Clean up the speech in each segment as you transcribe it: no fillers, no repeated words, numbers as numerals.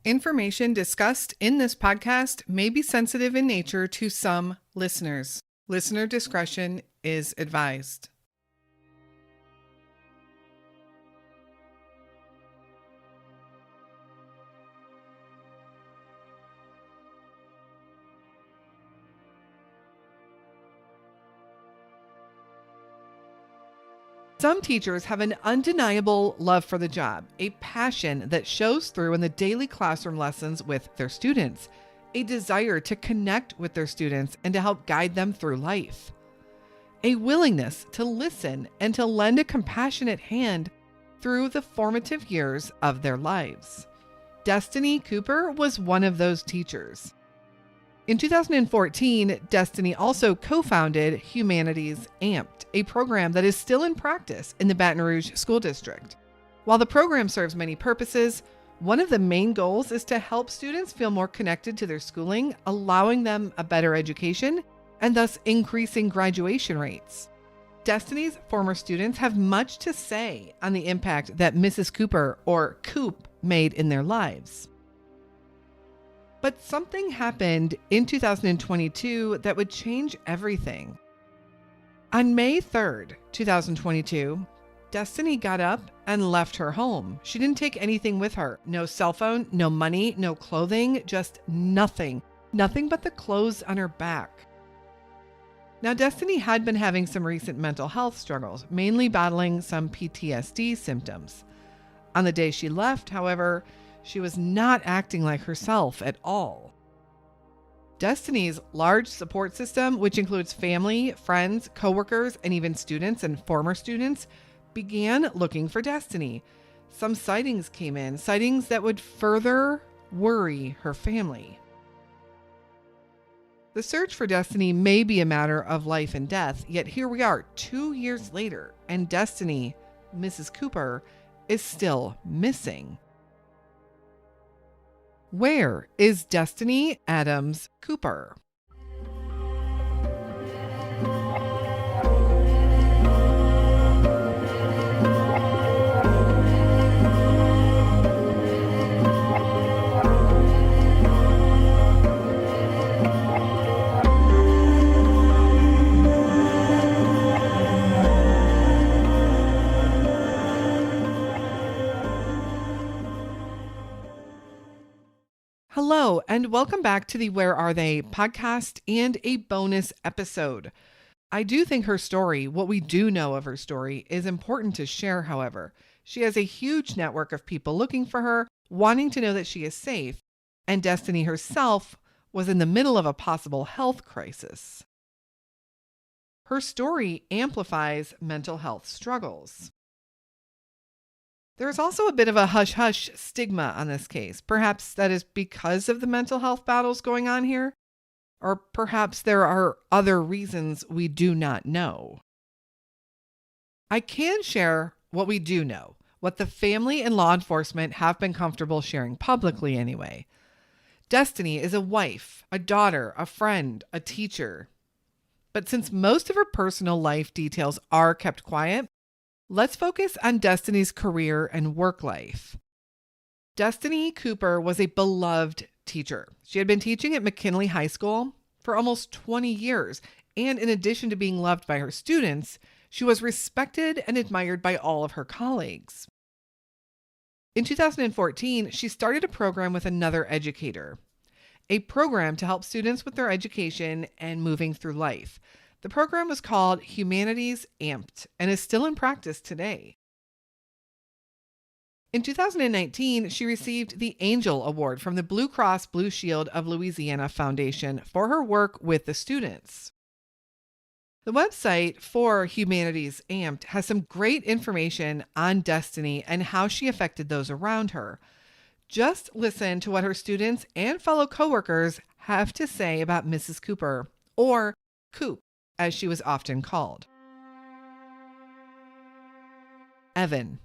Information discussed in this podcast may be sensitive in nature to some listeners. Listener discretion is advised. Some teachers have an undeniable love for the job, a passion that shows through in the daily classroom lessons with their students, a desire to connect with their students and to help guide them through life, a willingness to listen and to lend a compassionate hand through the formative years of their lives. Destiny Cooper was one of those teachers. In 2014, Destiny also co-founded Humanities Amped, a program that is still in practice in the Baton Rouge School District. While the program serves many purposes, one of the main goals is to help students feel more connected to their schooling, allowing them a better education, and thus increasing graduation rates. Destiny's former students have much to say on the impact that Mrs. Cooper, or Coop, made in their lives. But something happened in 2022 that would change everything. On May 3rd, 2022, Destiny got up and left her home. She didn't take anything with her. No cell phone, no money, no clothing, just nothing. Nothing but the clothes on her back. Now, Destiny had been having some recent mental health struggles, mainly battling some PTSD symptoms. On the day she left, however, she was not acting like herself at all. Destiny's large support system, which includes family, friends, coworkers, and even students and former students, began looking for Destiny. Some sightings came in, sightings that would further worry her family. The search for Destiny may be a matter of life and death, yet here we are 2 years later, and Destiny, Mrs. Cooper, is still missing. Where is Destiny Adams Cooper? Hello, and welcome back to the Where Are They podcast and a bonus episode. I do think her story, what we do know of her story, is important to share, however. She has a huge network of people looking for her, wanting to know that she is safe, and Destiny herself was in the middle of a possible health crisis. Her story amplifies mental health struggles. There is also a bit of a hush-hush stigma on this case. Perhaps that is because of the mental health battles going on here, or perhaps there are other reasons we do not know. I can share what we do know, what the family and law enforcement have been comfortable sharing publicly anyway. Destiny is a wife, a daughter, a friend, a teacher. But since most of her personal life details are kept quiet, let's focus on Destiny's career and work life. Destiny Cooper was a beloved teacher. She had been teaching at McKinley High School for almost 20 years, and in addition to being loved by her students, she was respected and admired by all of her colleagues. In 2014, she started a program with another educator, a program to help students with their education and moving through life. The program was called Humanities Amped and is still in practice today. In 2019, she received the Angel Award from the Blue Cross Blue Shield of Louisiana Foundation for her work with the students. The website for Humanities Amped has some great information on Destiny and how she affected those around her. Just listen to what her students and fellow coworkers have to say about Mrs. Cooper, or Coop, as she was often called. Evan.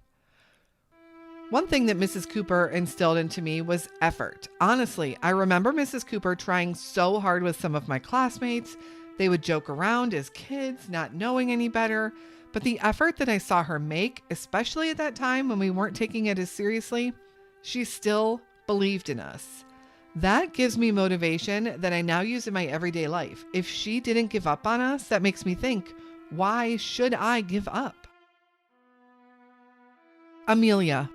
One thing that Mrs. Cooper instilled into me was effort. Honestly, I remember Mrs. Cooper trying so hard with some of my classmates. They would joke around as kids, not knowing any better. But the effort that I saw her make, especially at that time when we weren't taking it as seriously, she still believed in us. That gives me motivation that I now use in my everyday life. If she didn't give up on us, that makes me think, why should I give up? Amelia.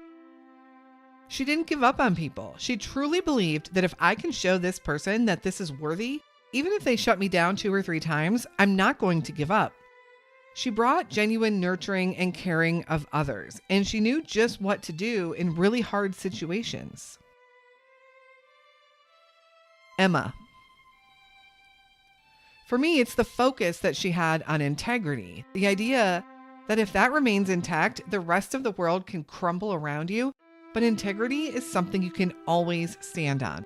She didn't give up on people. She truly believed that if I can show this person that this is worthy, even if they shut me down 2 or 3 times, I'm not going to give up. She brought genuine nurturing and caring of others, and she knew just what to do in really hard situations. Emma. For me, it's the focus that she had on integrity. The idea that if that remains intact, the rest of the world can crumble around you, but integrity is something you can always stand on.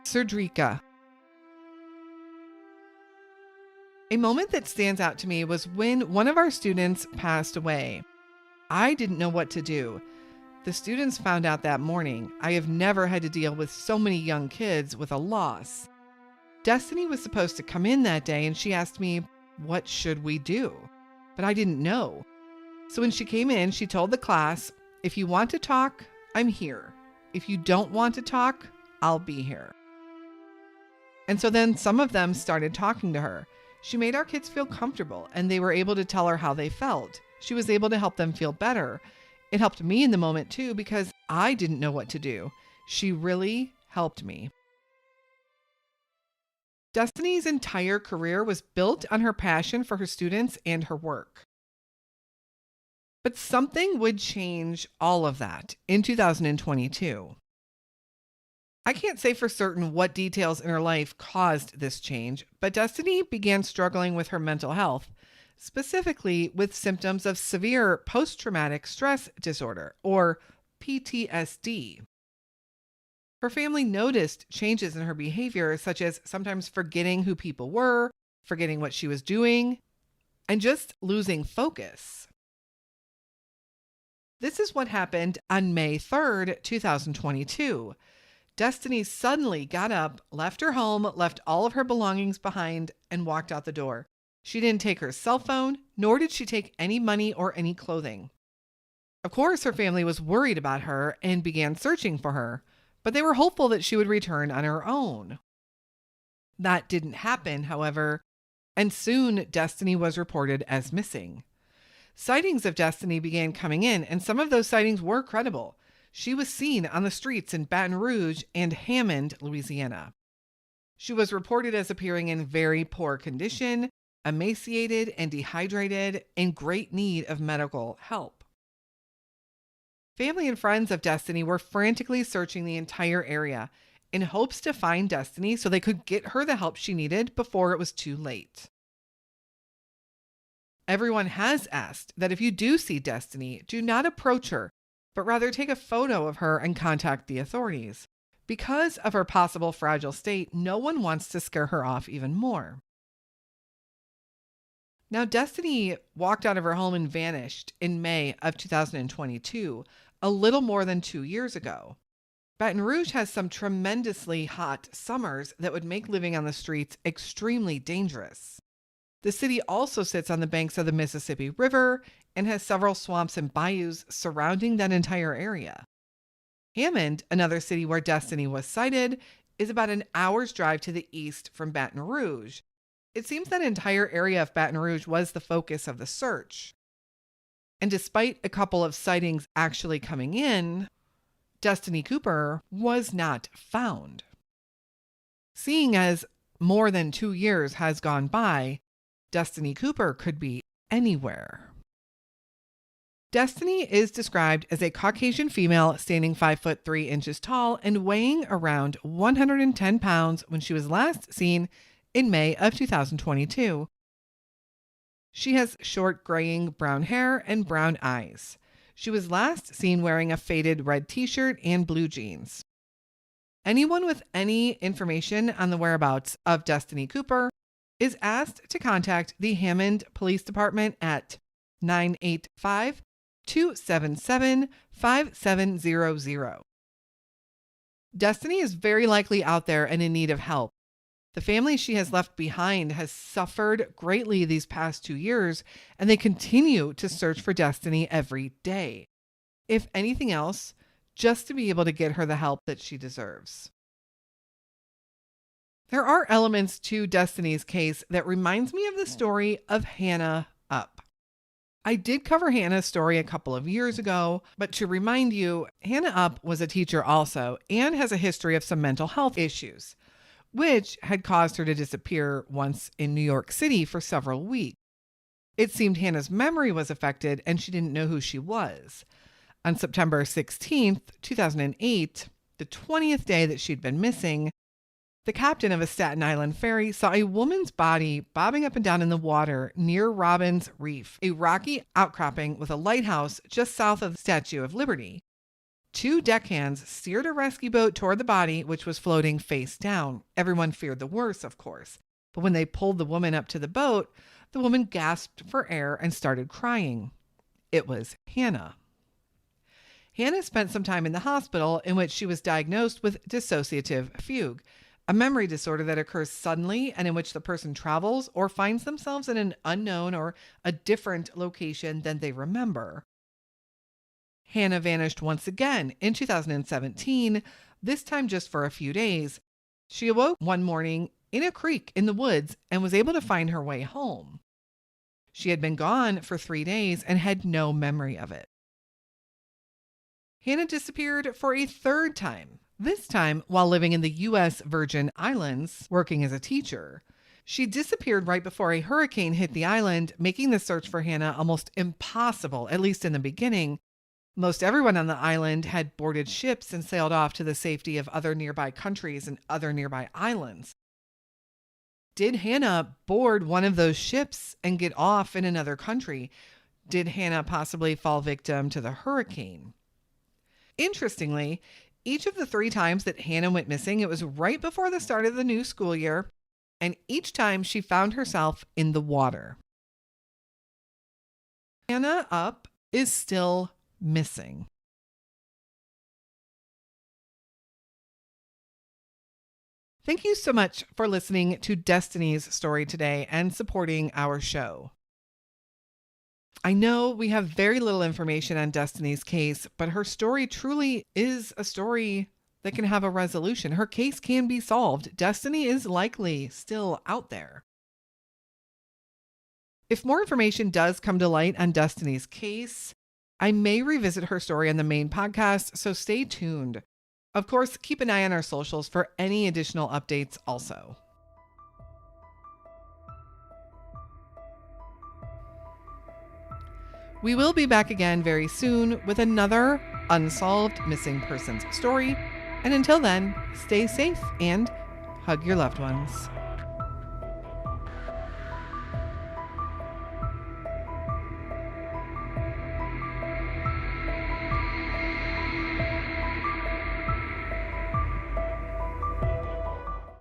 Cedrica. A moment that stands out to me was when one of our students passed away. I didn't know what to do. The students found out that morning. I have never had to deal with so many young kids with a loss. Destiny was supposed to come in that day, and she asked me, what should we do? But I didn't know. So when she came in, she told the class, if you want to talk, I'm here. If you don't want to talk, I'll be here. And so then some of them started talking to her. She made our kids feel comfortable, and they were able to tell her how they felt. She was able to help them feel better. It helped me in the moment too, because I didn't know what to do. She really helped me. Destiny's entire career was built on her passion for her students and her work. But something would change all of that in 2022. I can't say for certain what details in her life caused this change, but Destiny began struggling with her mental health, specifically with symptoms of severe post-traumatic stress disorder, or PTSD. Her family noticed changes in her behavior, such as sometimes forgetting who people were, forgetting what she was doing, and just losing focus. This is what happened on May 3rd, 2022. Destiny suddenly got up, left her home, left all of her belongings behind, and walked out the door. She didn't take her cell phone, nor did she take any money or any clothing. Of course, her family was worried about her and began searching for her, but they were hopeful that she would return on her own. That didn't happen, however, and soon Destiny was reported as missing. Sightings of Destiny began coming in, and some of those sightings were credible. She was seen on the streets in Baton Rouge and Hammond, Louisiana. She was reported as appearing in very poor condition, emaciated and dehydrated, in great need of medical help. Family and friends of Destiny were frantically searching the entire area in hopes to find Destiny so they could get her the help she needed before it was too late. Everyone has asked that if you do see Destiny, do not approach her, but rather take a photo of her and contact the authorities. Because of her possible fragile state, no one wants to scare her off even more. Now, Destiny walked out of her home and vanished in May of 2022, a little more than 2 years ago. Baton Rouge has some tremendously hot summers that would make living on the streets extremely dangerous. The city also sits on the banks of the Mississippi River and has several swamps and bayous surrounding that entire area. Hammond, another city where Destiny was sighted, is about an hour's drive to the east from Baton Rouge. It seems that entire area of Baton Rouge was the focus of the search. And despite a couple of sightings actually coming in, Destiny Cooper was not found. Seeing as more than 2 years has gone by, Destiny Cooper could be anywhere. Destiny is described as a Caucasian female standing 5'3" tall and weighing around 110 pounds when she was last seen in May of 2022. She has short graying brown hair and brown eyes. She was last seen wearing a faded red t-shirt and blue jeans. Anyone with any information on the whereabouts of Destiny Cooper is asked to contact the Hammond Police Department at 985-277-5700. Destiny is very likely out there and in need of help. The family she has left behind has suffered greatly these past 2 years, and they continue to search for Destiny every day. If anything else, just to be able to get her the help that she deserves. There are elements to Destiny's case that reminds me of the story of Hannah Up. I did cover Hannah's story a couple of years ago, but to remind you, Hannah Up was a teacher also and has a history of some mental health issues, which had caused her to disappear once in New York City for several weeks. It seemed Hannah's memory was affected and she didn't know who she was. On September 16th, 2008, the 20th day that she'd been missing, the captain of a Staten Island ferry saw a woman's body bobbing up and down in the water near Robbins Reef, a rocky outcropping with a lighthouse just south of the Statue of Liberty. 2 deckhands steered a rescue boat toward the body, which was floating face down. Everyone feared the worst, of course. But when they pulled the woman up to the boat, the woman gasped for air and started crying. It was Hannah. Hannah spent some time in the hospital in which she was diagnosed with dissociative fugue, a memory disorder that occurs suddenly and in which the person travels or finds themselves in an unknown or a different location than they remember. Hannah vanished once again in 2017, this time just for a few days. She awoke one morning in a creek in the woods and was able to find her way home. She had been gone for 3 days and had no memory of it. Hannah disappeared for a 3rd time. This time while living in the U.S. Virgin Islands, working as a teacher. She disappeared right before a hurricane hit the island, making the search for Hannah almost impossible, at least in the beginning. Most everyone on the island had boarded ships and sailed off to the safety of other nearby countries and other nearby islands. Did Hannah board one of those ships and get off in another country? Did Hannah possibly fall victim to the hurricane? Interestingly, each of the 3 times that Hannah went missing, it was right before the start of the new school year, and each time she found herself in the water. Hannah Up is still missing. Thank you so much for listening to Destiny's story today and supporting our show. I know we have very little information on Destiny's case, but her story truly is a story that can have a resolution. Her case can be solved. Destiny is likely still out there. If more information does come to light on Destiny's case, I may revisit her story on the main podcast, so stay tuned. Of course, keep an eye on our socials for any additional updates also. We will be back again very soon with another unsolved missing persons story. And until then, stay safe and hug your loved ones.